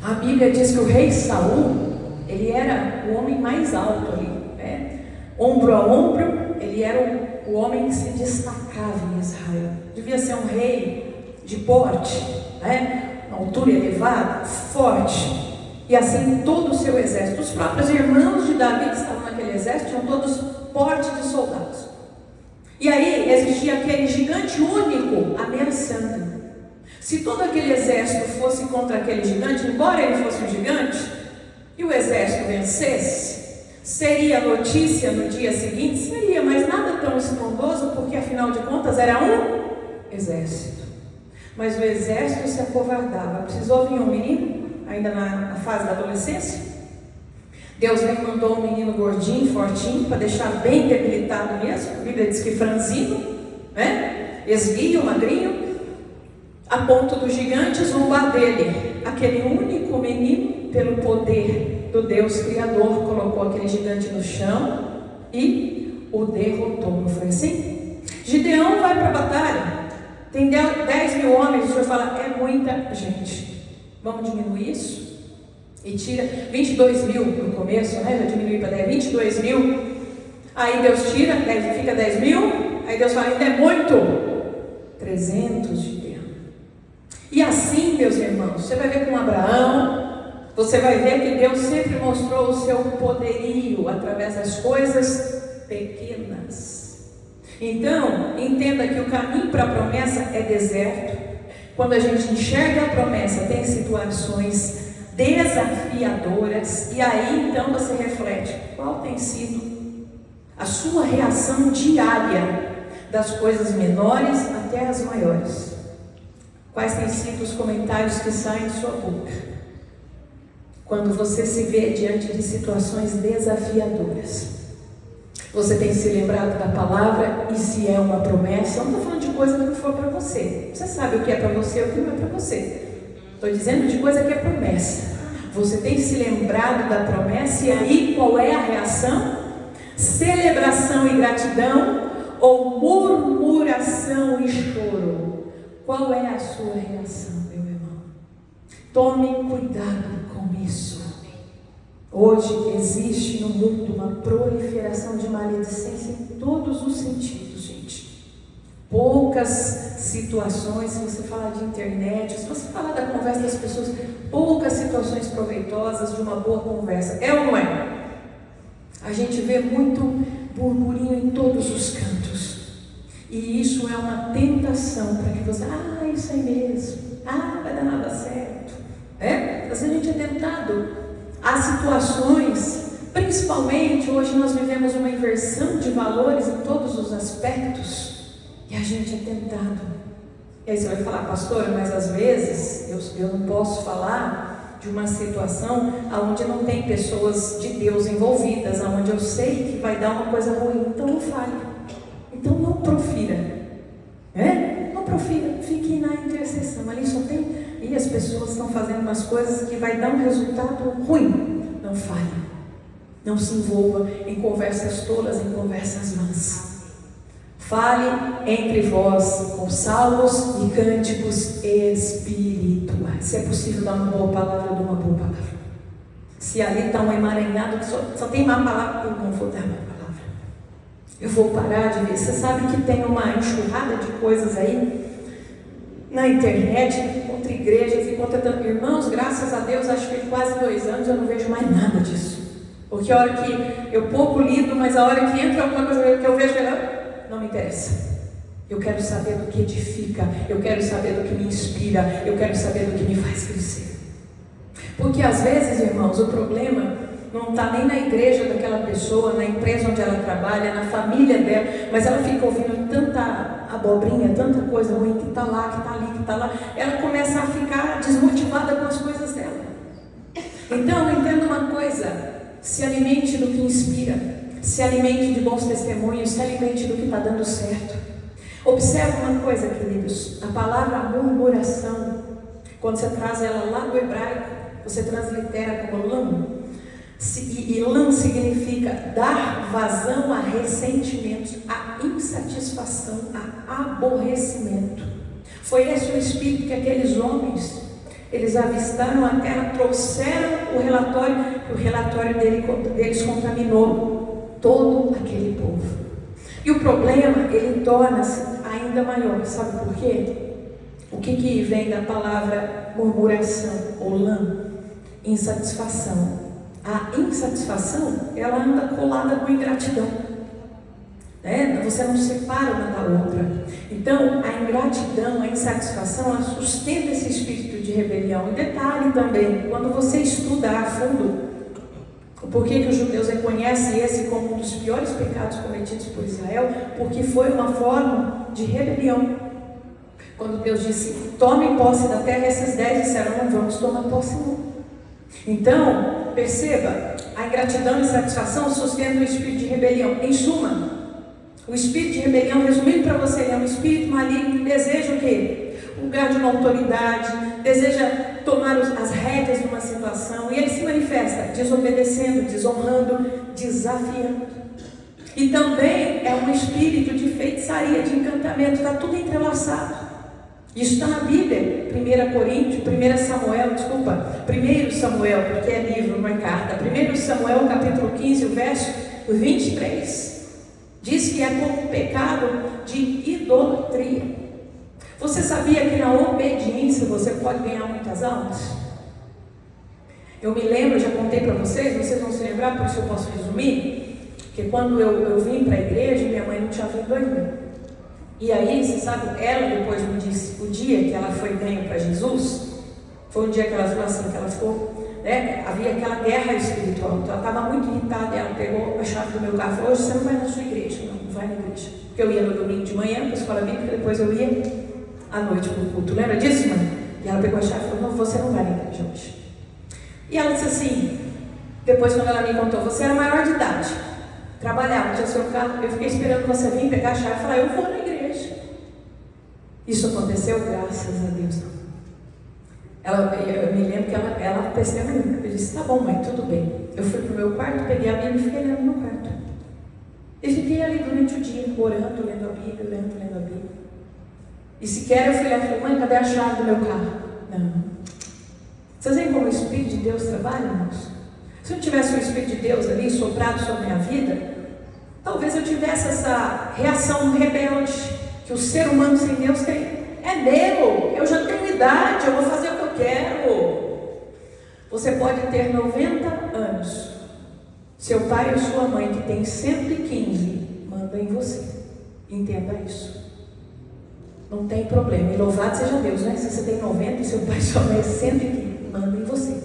A Bíblia diz que o rei Saul, ele era o homem mais alto ali, né? Ombro a ombro, ele era o homem que se destacava em Israel. Devia ser um rei de porte, né? Uma altura elevada, forte. E assim todo o seu exército. Os próprios irmãos de Davi que estavam naquele exército tinham todos porte de soldados. E aí existia aquele gigante único ameaçando. Se todo aquele exército fosse contra aquele gigante, embora ele fosse um gigante, e o exército vencesse, seria notícia no dia seguinte? Seria, mas nada tão estrondoso, porque afinal de contas era um exército. Mas o exército se acovardava. Precisou vir um menino, ainda na fase da adolescência? Deus nem mandou um menino gordinho, fortinho, para deixar bem debilitado mesmo. A Bíblia diz que franzino, né? Esguio, magrinho, a ponto do gigante zombar dele. Aquele único menino, pelo poder do Deus Criador, colocou aquele gigante no chão e o derrotou. Não foi assim? Gideão vai para a batalha, tem 10 mil homens. O Senhor fala, é muita gente, vamos diminuir isso? E tira 22 mil no começo, né? Já diminuiu para 10, 22 mil. Aí Deus tira, fica 10 mil. Aí Deus fala, ainda é muito, 300 de Deus. E assim, meus irmãos, você vai ver com Abraão, você vai ver que Deus sempre mostrou o seu poderio através das coisas pequenas. Então, entenda que o caminho para a promessa é deserto. Quando a gente enxerga a promessa, tem situações desafiadoras, e aí então você reflete, qual tem sido a sua reação diária, das coisas menores até as maiores? Quais têm sido os comentários que saem de sua boca quando você se vê diante de situações desafiadoras? Você tem se lembrado da palavra? E se é uma promessa? Eu não estou falando de coisa que não for para você. Você sabe o que é para você e o que não é para você. Estou dizendo de coisa que é promessa. Você tem se lembrado da promessa? E aí qual é a reação? Celebração e gratidão ou murmuração e choro? Qual é a sua reação, meu irmão? Tome cuidado com isso. Hoje existe no mundo uma proliferação de maledicência em todos os sentidos, gente. Poucas situações, se você falar de internet, se você falar da conversa das pessoas, poucas situações proveitosas de uma boa conversa. É ou não é? A gente vê muito burburinho em todos os cantos. E isso é uma tentação para que você, isso aí mesmo, vai dar nada certo. Às vezes a gente é tentado. Há situações, principalmente hoje nós vivemos uma inversão de valores em todos os aspectos, e a gente é tentado. E aí você vai falar, pastora, mas às vezes eu não posso falar de uma situação onde não tem pessoas de Deus envolvidas, onde eu sei que vai dar uma coisa ruim, então não fale. Então não profira, não profira, fique na intercessão, ali só tem, e as pessoas estão fazendo umas coisas que vai dar um resultado ruim. Não fale, não se envolva em conversas tolas, em conversas vãs. Fale entre vós com salmos e cânticos espirituais. Se é possível dar uma boa palavra, dê uma boa palavra. Se ali está um emaranhado que só tem má palavra, eu não vou dar uma palavra. Eu vou parar de ver. Você sabe que tem uma enxurrada de coisas aí na internet, contra igrejas e contra tantos irmãos. Graças a Deus, acho que quase 2 anos eu não vejo mais nada disso. Porque a hora que eu pouco lido, mas a hora que entra alguma coisa que eu vejo, não me interessa. Eu quero saber do que edifica, eu quero saber do que me inspira, eu quero saber do que me faz crescer. Porque às vezes, irmãos, o problema não está nem na igreja daquela pessoa, na empresa onde ela trabalha, na família dela, mas ela fica ouvindo tanta abobrinha, tanta coisa ruim que está lá, que está ali, que está lá. Ela começa a ficar desmotivada com as coisas dela. Então, entenda uma coisa: se alimente do que inspira, se alimente de bons testemunhos, se alimente do que está dando certo. Observe uma coisa, queridos: a palavra murmuração, quando você traz ela lá do hebraico, você translitera como lã. E lã significa dar vazão a ressentimentos, a insatisfação, a aborrecimento. Foi esse o espírito que aqueles homens, eles avistaram a terra, trouxeram o relatório deles contaminou todo aquele povo. E o problema, ele torna-se ainda maior. Sabe por quê? O que vem da palavra murmuração ou lã? Insatisfação. A insatisfação, ela anda colada com ingratidão. Você não separa uma da outra. Então, a ingratidão, a insatisfação, ela sustenta esse espírito de rebelião. E detalhe também, quando você estuda a fundo o porquê que os judeus reconhecem esse como um dos piores pecados cometidos por Israel, porque foi uma forma de rebelião. Quando Deus disse, tomem posse da terra, esses 10 disseram, não vamos tomar posse não. Então, perceba, a ingratidão e insatisfação sustentam o espírito de rebelião. Em suma, o espírito de rebelião, resumindo para você, é um espírito maligno que deseja o quê? Um lugar de uma autoridade, deseja tomar as rédeas de uma situação, e ele se manifesta desobedecendo, desonrando, desafiando. E também é um espírito de feitiçaria, de encantamento, está tudo entrelaçado. Isso está na Bíblia, 1 Samuel, porque é livro, não é carta. 1 Samuel capítulo 15, o verso 23. Diz que é como um pecado de idolatria. Você sabia que na obediência você pode ganhar muitas almas? Eu me lembro, já contei para vocês vão se lembrar, por isso eu posso resumir, que quando eu vim para a igreja, minha mãe não tinha vindo ainda. E aí, você sabe, ela depois me disse, o dia que ela foi ganha para Jesus, foi um dia que ela falou assim, que ela ficou, havia aquela guerra espiritual, então ela estava muito irritada, ela pegou a chave do meu carro e falou, hoje você não vai na sua igreja, não vai na igreja. Porque eu ia no domingo de manhã para a escola bíblica, depois eu ia à noite para o culto. Lembra disso, mãe? E ela pegou a chave e falou, não, você não vai na igreja hoje. E ela disse assim, depois quando ela me contou, você era maior de idade, trabalhava, tinha seu carro, eu fiquei esperando você vir pegar a chave e falar, eu vou na igreja. Isso aconteceu graças a Deus. Eu me lembro que ela testemunhou. Eu disse, tá bom, mãe, tudo bem. Eu fui para o meu quarto, peguei a Bíblia e fiquei lendo no meu quarto. E fiquei ali durante o dia, orando, lendo a Bíblia, lendo a Bíblia. E sequer eu fui lá e falei, mãe, cadê a chave do meu carro? Não. Vocês veem como o Espírito de Deus trabalha, irmãos? Se não tivesse o Espírito de Deus ali soprado sobre a minha vida, talvez eu tivesse essa reação rebelde que o ser humano sem Deus tem. É meu, eu já tenho idade, eu vou fazer o que eu quero. Você pode ter 90 anos, seu pai ou sua mãe que tem 115 manda em você. Entenda isso. Não tem problema, e louvado seja Deus, né? Se você tem 90 e seu pai e sua mãe 115, manda em você.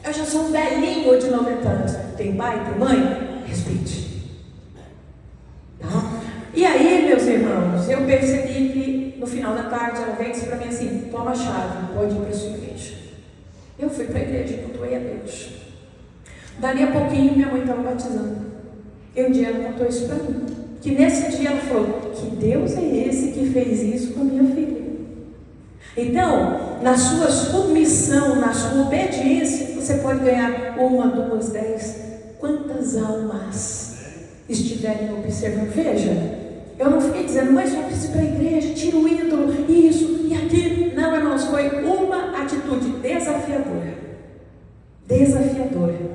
Eu já sou um velhinho de 90 anos. Tem pai, tem mãe? Respeite. Tá? E aí, meus irmãos, eu percebi que no final da tarde ela veio e disse para mim assim, toma a chave, pode ir para a sua igreja. Eu fui para a igreja e cultuei a Deus. Dali a pouquinho minha mãe estava batizando. E um dia ela contou isso para mim. Que nesse dia ela falou, que Deus é esse que fez isso com a minha filha? Então, na sua submissão, na sua obediência, você pode ganhar 1, 2, 10, quantas almas estiverem observando. Veja, eu não fiquei dizendo, mas eu preciso ir para a igreja, tira o ídolo, isso e aquilo. Não, irmãos, foi uma atitude desafiadora. Desafiadora.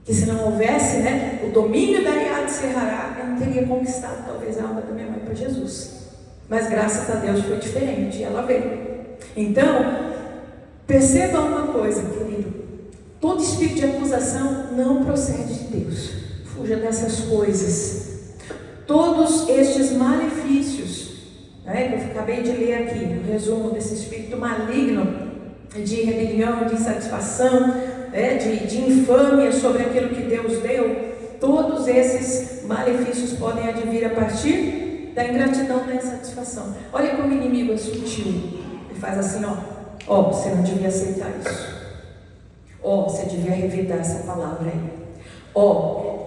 Que se não houvesse, o domínio da Iade Serrará, eu não teria conquistado talvez a alma da minha mãe para Jesus. Mas graças a Deus foi diferente, ela veio. Então, perceba uma coisa, querido. Todo espírito de acusação não procede de Deus. Fuja dessas coisas. Todos estes malefícios, que eu acabei de ler aqui, um resumo desse espírito maligno, de rebelião, de insatisfação, de infâmia sobre aquilo que Deus deu, todos esses malefícios podem advir a partir da ingratidão, da insatisfação. Olha como o inimigo é sutil. Ele faz assim, você não devia aceitar isso. Você devia revidar essa palavra aí.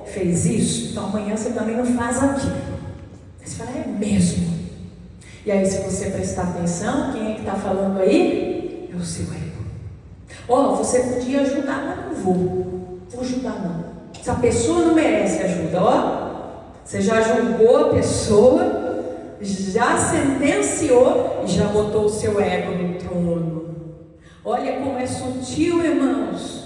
Fez isso, então amanhã você também não faz aquilo. Você fala, é mesmo. E aí, se você prestar atenção, quem é que está falando aí? É o seu ego. Você podia ajudar, mas não vou ajudar não. Essa pessoa não merece ajuda, você já julgou a pessoa, já sentenciou e já botou o seu ego no trono. Olha como é sutil, irmãos,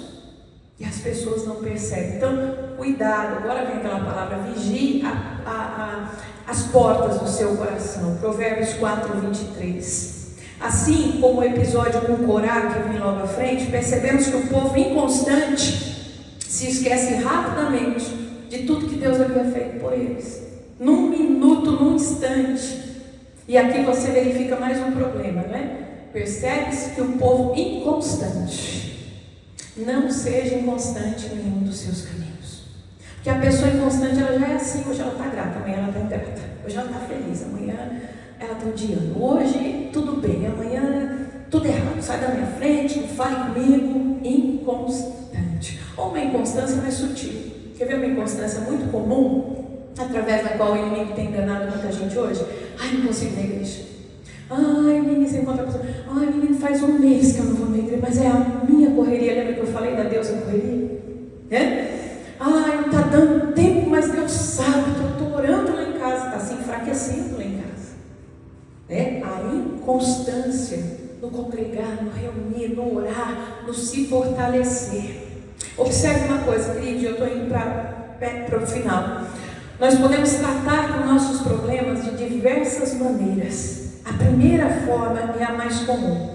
e as pessoas não percebem. Então, cuidado. Agora vem aquela palavra: vigie as portas do seu coração. Provérbios 4:23. Assim como o episódio com Corá, que vem logo à frente, percebemos que o povo inconstante se esquece rapidamente de tudo que Deus havia feito por eles, num minuto, num instante. E aqui você verifica mais um problema, né? Percebe-se que o povo inconstante não seja inconstante em nenhum dos seus caminhos. Porque a pessoa inconstante, ela já é assim: hoje ela está grata, amanhã ela está ingrata, hoje ela está feliz, amanhã ela está odiando, hoje tudo bem, amanhã tudo errado, sai da minha frente, não fale comigo. Inconstante. Ou uma inconstância mais sutil. Quer ver uma inconstância muito comum, através da qual o inimigo tem enganado muita gente hoje? Não consigo ir na igreja. Menina, você encontra a pessoa: menina, faz um mês que eu não vou na igreja, mas é a minha correria. Lembra que eu falei da deusa correria? Não está dando tempo, mas Deus sabe que eu estou orando lá em casa. Está se enfraquecendo lá em casa. A inconstância no congregar, no reunir, no orar, no se fortalecer. Observe uma coisa, querido, eu estou indo para o final. Nós podemos tratar com nossos problemas de diversas maneiras. A primeira forma é a mais comum,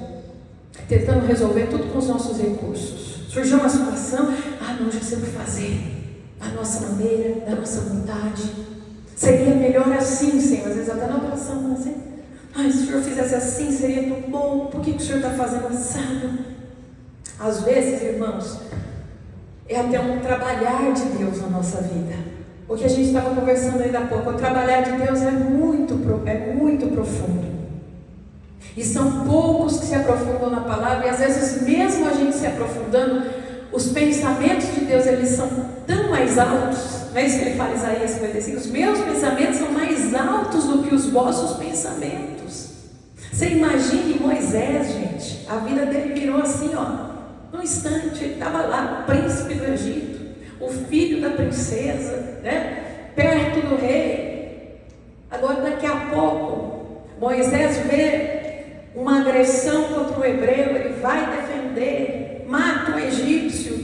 tentando resolver tudo com os nossos recursos. Surgiu uma situação: não, já sei o que fazer, da nossa maneira, da nossa vontade. Seria melhor assim, Senhor. Às vezes até na oração, assim: se o Senhor fizesse assim, seria tão bom. Por que o Senhor está fazendo assado? Às vezes, irmãos, é até um trabalhar de Deus na nossa vida. Porque a gente estava conversando ainda há pouco. O trabalhar de Deus é muito profundo. E são poucos que se aprofundam na palavra. E às vezes, mesmo a gente se aprofundando, os pensamentos de Deus, eles são tão mais altos. Não é isso que ele fala em Isaías 55? Os meus pensamentos são mais altos do que os vossos pensamentos. Você imagine Moisés, gente. A vida dele virou assim, num instante. Ele estava lá, príncipe do Egito, o filho da princesa, perto do rei. Agora, daqui a pouco, Moisés vê uma agressão contra o hebreu, ele vai defender, mata o egípcio.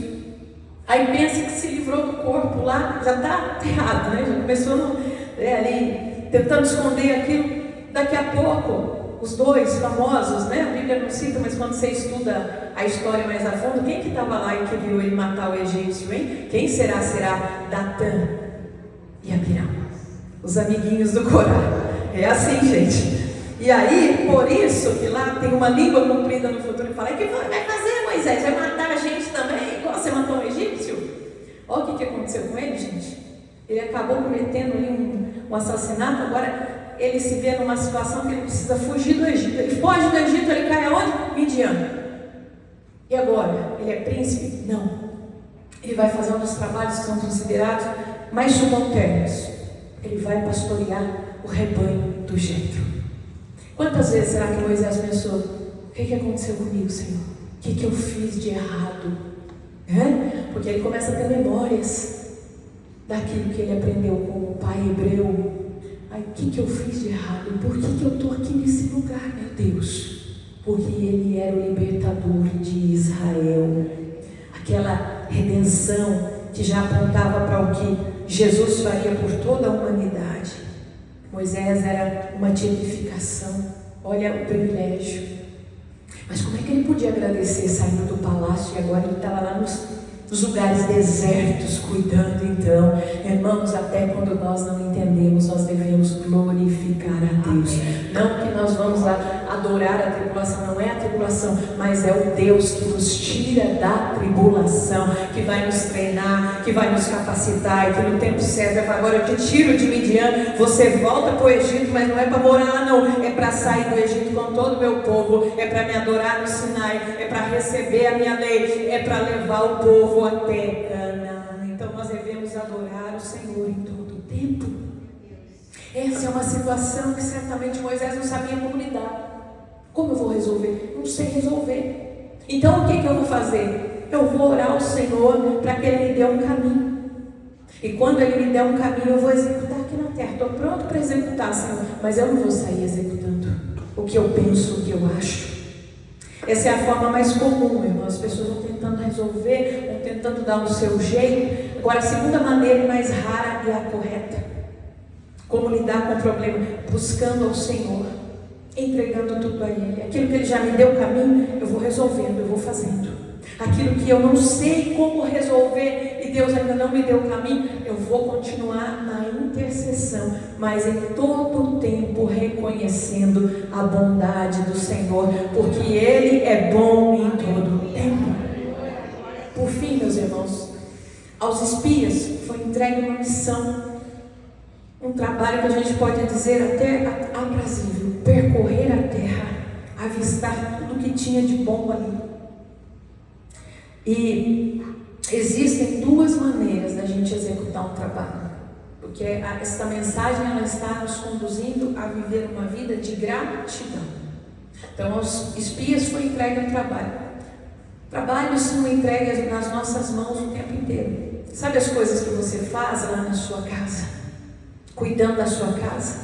Aí pensa que se livrou do corpo lá, já está errado, já começou ali tentando esconder aquilo. Daqui a pouco, os dois famosos, a Bíblia não cita, mas quando você estuda a história mais a fundo, quem que estava lá e que viu ele matar o egípcio, hein? Quem será? Será Datã e Abiram, os amiguinhos do Corá. É assim, gente. E aí, por isso que lá tem uma língua comprida no futuro que fala: o que vai fazer, Moisés? Vai matar a gente também, igual você matou um egípcio? Olha o que aconteceu com ele, gente. Ele acabou cometendo ali um assassinato. Agora ele se vê numa situação que ele precisa fugir do Egito. Ele foge do Egito, ele cai aonde? Midian. E agora? Ele é príncipe? Não. Ele vai fazer um dos trabalhos que são considerados mais subalternos. Ele vai pastorear o rebanho do Jetro. Quantas vezes será que Moisés pensou: o que aconteceu comigo, Senhor? O que eu fiz de errado? Porque ele começa a ter memórias daquilo que ele aprendeu com o pai hebreu. O que eu fiz de errado? Por que eu estou aqui nesse lugar, meu Deus? Porque ele era o libertador de Israel. Aquela redenção que já apontava para o que Jesus faria por toda a humanidade. Moisés era uma tipificação. Olha o privilégio. Mas como é que ele podia agradecer saindo do palácio e agora ele estava lá nos lugares desertos cuidando? Então, irmãos, até quando nós não entendemos, nós devemos glorificar a Deus. Não que nós vamos adorar a tribulação, não é a tribulação, mas é o Deus que nos tira da tribulação, que vai nos treinar, que vai nos capacitar, e que no tempo certo vai falar: agora eu te tiro de Midian, você volta para o Egito, mas não é para morar lá não, é para sair do Egito com todo o meu povo, é para me adorar no Sinai, é para receber a minha lei, é para levar o povo até Canaã. Então nós devemos adorar o Senhor em todo o tempo. Essa é uma situação que certamente Moisés não sabia como lidar. Como eu vou resolver? Não sei resolver. Então o que eu vou fazer? Eu vou orar ao Senhor para que Ele me dê um caminho. E quando Ele me der um caminho, eu vou executar aqui na terra. Estou pronto para executar, Senhor, mas eu não vou sair executando o que eu penso, o que eu acho. Essa é a forma mais comum, irmão. As pessoas vão tentando resolver, vão tentando dar o seu jeito. Agora, a segunda maneira e mais rara é a correta. Como lidar com o problema? Buscando ao Senhor, entregando tudo a Ele. Aquilo que Ele já me deu o caminho, eu vou resolvendo, eu vou fazendo. Aquilo que eu não sei como resolver e Deus ainda não me deu o caminho, eu vou continuar na intercessão, mas em todo o tempo reconhecendo a bondade do Senhor, porque Ele é bom em todo o tempo. Por fim, meus irmãos, aos espias foi entregue uma missão, um trabalho que a gente pode dizer até aprazível: percorrer a terra, avistar tudo que tinha de bom ali. E existem duas maneiras da gente executar um trabalho, porque esta mensagem ela está nos conduzindo a viver uma vida de gratidão. Então, aos espias foi entregue um trabalho. Trabalhos são entregues nas nossas mãos o tempo inteiro. Sabe as coisas que você faz lá na sua casa? Cuidando da sua casa,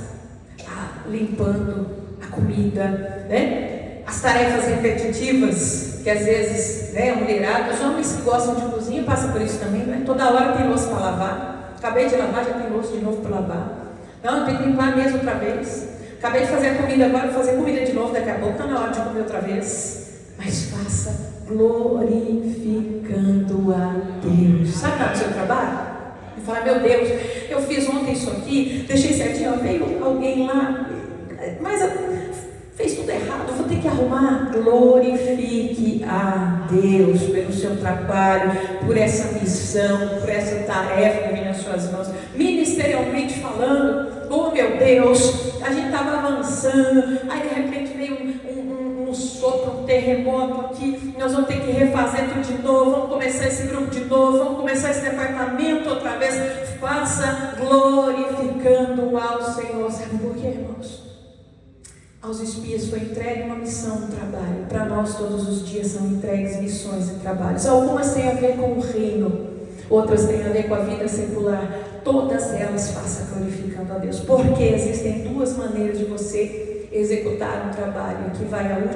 limpando a comida, né? As tarefas repetitivas, que às vezes, né, a mulherada, os homens que gostam de cozinha passam por isso também, né? Toda hora tem louça para lavar. Acabei de lavar, já tem louça de novo para lavar. Não, eu tenho que limpar a mesa outra vez. Acabei de fazer a comida agora, vou fazer comida de novo daqui a pouco, está na hora de comer outra vez. Mas faça glorificando a Deus. Sabe lá no seu trabalho? E fala: meu Deus, eu fiz ontem isso aqui, deixei certinho, veio alguém lá, mas fez tudo errado, vou ter que arrumar. Glorifique a Deus pelo seu trabalho, por essa missão, por essa tarefa que vem nas suas mãos. Ministerialmente falando, oh meu Deus, a gente estava avançando, aí de repente veio um sopro, um terremoto aqui, nós vamos ter que refazer tudo de novo, vamos começar esse grupo de novo, vamos começar esse departamento outra vez. Faça glorificando ao Senhor. Sabe por quê, irmãos? Aos espias foi entregue uma missão, um trabalho. Para nós todos os dias são entregues missões e trabalhos. Algumas têm a ver com o reino, outras têm a ver com a vida secular. Todas elas faça glorificando a Deus, porque existem duas maneiras de você executar um trabalho. Aqui vai o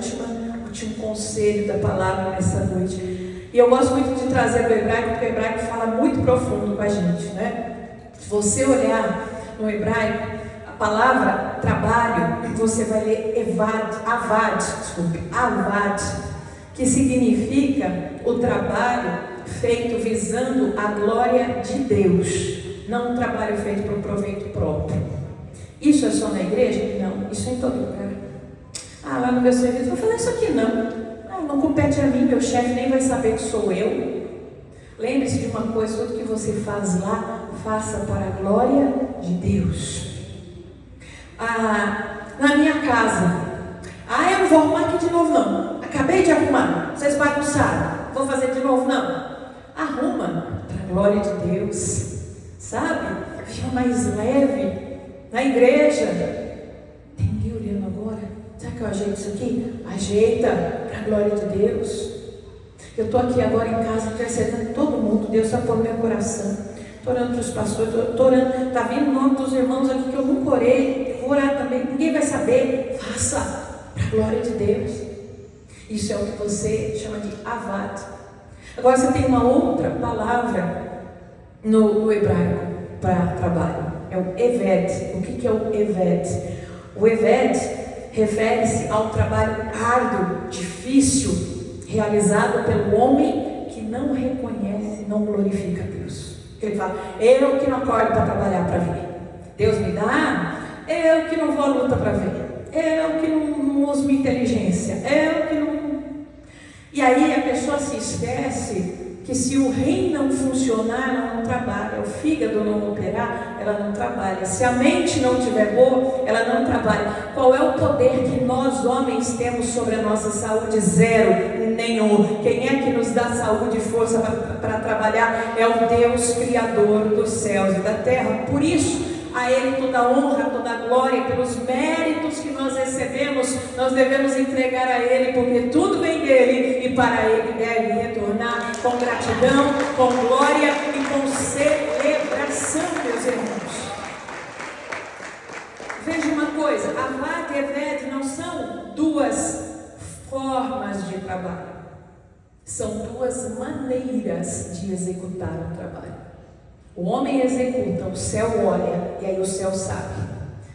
último conselho da palavra nessa noite. E eu gosto muito de trazer do hebraico, porque o hebraico fala muito profundo com a gente, né? Se você olhar no hebraico, a palavra trabalho, você vai ler avad, que significa o trabalho feito visando a glória de Deus, não um trabalho feito para o proveito próprio. Isso é só na igreja? Não, isso é em todo lugar. Lá no meu serviço, vou falar isso aqui não compete a mim, meu chefe nem vai saber que sou eu. Lembre-se de uma coisa: tudo que você faz lá, faça para a glória de Deus. Na minha casa, eu não vou arrumar aqui de novo não, acabei de arrumar, vocês bagunçaram, vou fazer de novo não. Arruma para a glória de Deus, sabe? Fica mais leve. Na igreja, tem ninguém olhando agora, será que eu ajeito isso aqui? Ajeita para a glória de Deus. Eu estou aqui agora em casa intercedendo todo mundo, Deus está pondo no meu coração. Estou orando para os pastores, estou orando, está vindo o nome dos irmãos aqui que eu nunca orei, vou orar também, ninguém vai saber. Faça para a glória de Deus. Isso é o que você chama de avad. Agora você tem uma outra palavra no hebraico para trabalho, é o eved. O que é o eved? O eved refere-se ao trabalho árduo, difícil, realizado pelo homem que não reconhece, não glorifica a Deus. Ele fala: eu que não acordo para trabalhar para ver, Deus me dá, eu que não vou à luta para ver, eu que não uso minha inteligência, eu que não... E aí a pessoa se esquece que se o rim não funcionar, ela não trabalha, o fígado não operar, ela não trabalha, se a mente não estiver boa, ela não trabalha. Qual é o poder que nós homens temos sobre a nossa saúde? Zero, nenhum. Quem é que nos dá saúde e força para trabalhar? É o Deus Criador dos céus e da terra. Por isso, a Ele toda a honra, toda a glória, pelos méritos que nós recebemos, nós devemos entregar a Ele, porque tudo vem dEle e para Ele deve retornar com gratidão, com glória e com celebração, meus irmãos. Veja uma coisa, Avad e Eved não são duas formas de trabalho, são duas maneiras de executar o trabalho. O homem executa, o céu olha e aí o céu sabe.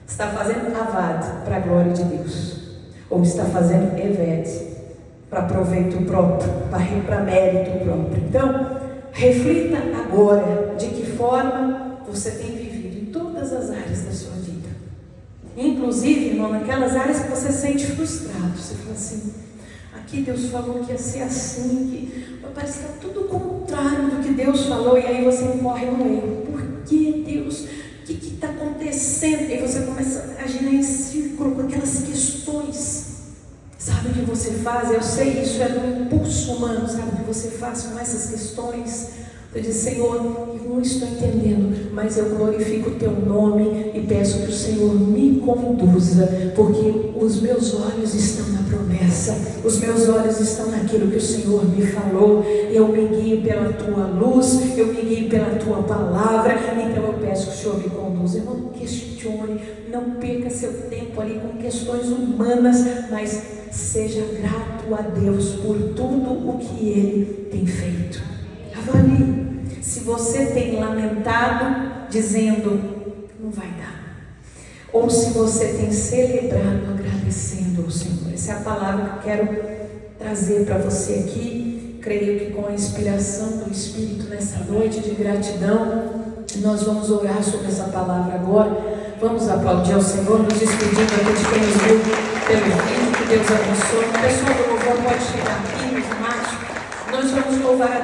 Está fazendo Avad para a glória de Deus, ou está fazendo Eved para proveito próprio, para mérito próprio. Então, reflita agora de que forma você tem vivido em todas as áreas da sua vida. Inclusive, irmão, naquelas áreas que você se sente frustrado. Você fala assim, aqui Deus falou que ia ser assim, que parece que está tudo contrário do que Deus falou, e aí você incorre no erro. Por que Deus? O que está acontecendo? E você começa a girar em círculo com aquelas questões. Sabe o que você faz? Eu sei, isso é do impulso humano. Sabe o que você faz com essas questões? Você diz, Senhor, eu não estou entendendo, mas eu glorifico o Teu nome e peço que o Senhor me conduza, porque os meus olhos estão na promessa, os meus olhos estão naquilo que o Senhor me falou. Eu me guio pela Tua luz, eu me guio pela Tua palavra, então eu peço que o Senhor me conduza. Eu não questione, não perca seu tempo ali com questões humanas, mas seja grato a Deus por tudo o que Ele tem feito. Avalie se você tem lamentado dizendo não vai dar, ou se você tem celebrado agradecendo ao Senhor. Essa é a palavra que eu quero trazer para você aqui. Creio que com a inspiração do Espírito nessa noite de gratidão, nós vamos orar sobre essa palavra agora. Vamos aplaudir ao Senhor, nos despedindo aqui de quem nos viu pelo vídeo. Que Deus abençoe. O pessoal do louvor pode chegar aqui, nos mate. Nós vamos louvar a